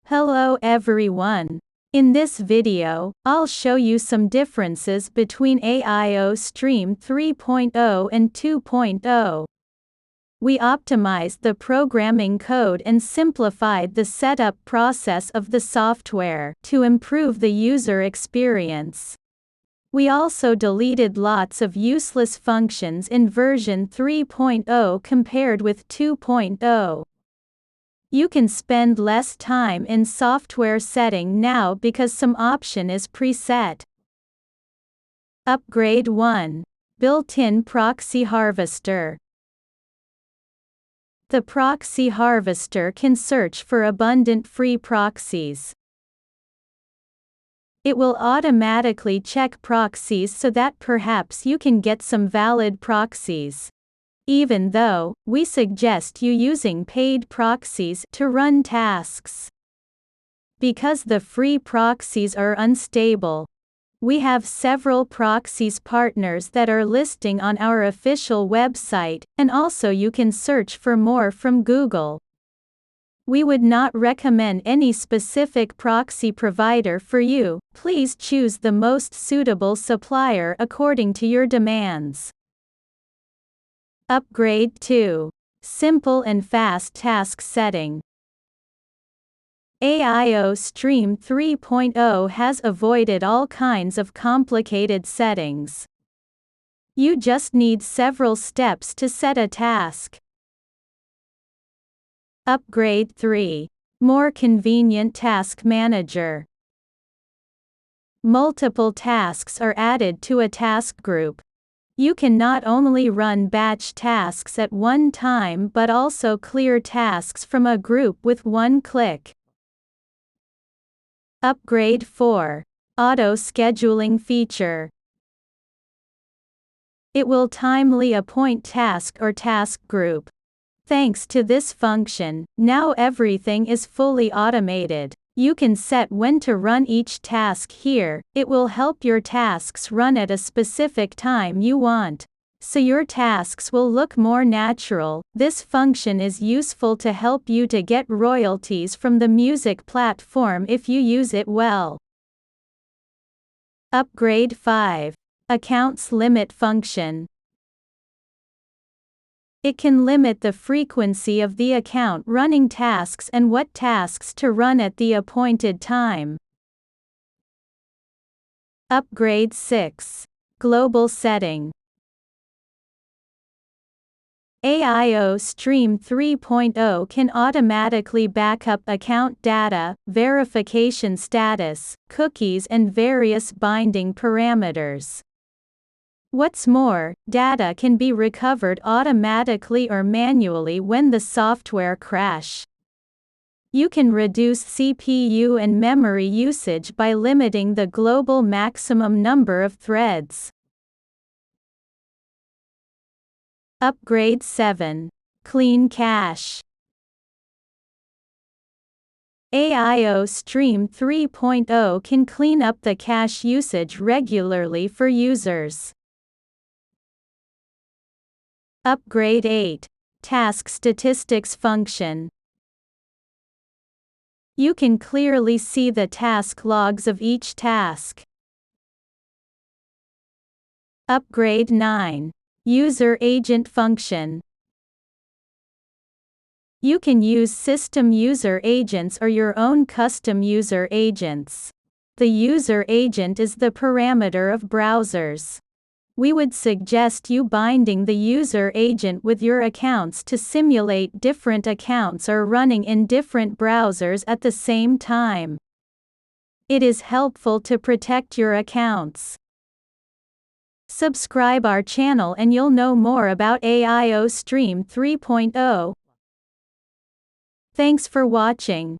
Hello everyone. In this video, I'll show you some differences between AIO Stream 3.0 and 2.0. We optimized the programming code and simplified the setup process of the software to improve the user experience. We also deleted lots of useless functions in version 3.0 compared with 2.0. You can spend less time in software setting now because some option is preset. Upgrade 1. Built-in proxy harvester. The proxy harvester can search for abundant free proxies. It will automatically check proxies so that perhaps you can get some valid proxies. Even though, we suggest you using paid proxies to run tasks. Because the free proxies are unstable. We have several proxies partners that are listing on our official website, and also you can search for more from Google. We would not recommend any specific proxy provider for you. Please choose the most suitable supplier according to your demands. Upgrade 2. Simple and fast task setting. AIO Stream 3.0 has avoided all kinds of complicated settings. You just need several steps to set a task. Upgrade 3. More convenient task manager. Multiple tasks are added to a task group. You can not only run batch tasks at one time but also clear tasks from a group with one click. Upgrade 4. Auto scheduling feature. It will timely appoint task or task group. Thanks to this function, now everything is fully automated. You can set when to run each task here. It will help your tasks run at a specific time you want, so your tasks will look more natural. This function is useful to help you to get royalties from the music platform if you use it well. Upgrade 5. Accounts limit function. It can limit the frequency of the account running tasks and what tasks to run at the appointed time. Upgrade 6. Global setting. AIO Stream 3.0 can automatically backup account data, verification status, cookies and various binding parameters. What's more, data can be recovered automatically or manually when the software crash. You can reduce CPU and memory usage by limiting the global maximum number of threads. Upgrade 7. Clean cache. AIO Stream 3.0 can clean up the cache usage regularly for users. Upgrade 8. Task statistics function. You can clearly see the task logs of each task. Upgrade 9. User agent function. You can use system user agents or your own custom user agents. The user agent is the parameter of browsers. We would suggest you binding the user agent with your accounts to simulate different accounts or running in different browsers at the same time. It is helpful to protect your accounts. Subscribe our channel and you'll know more about AIO Stream 3.0. Thanks for watching.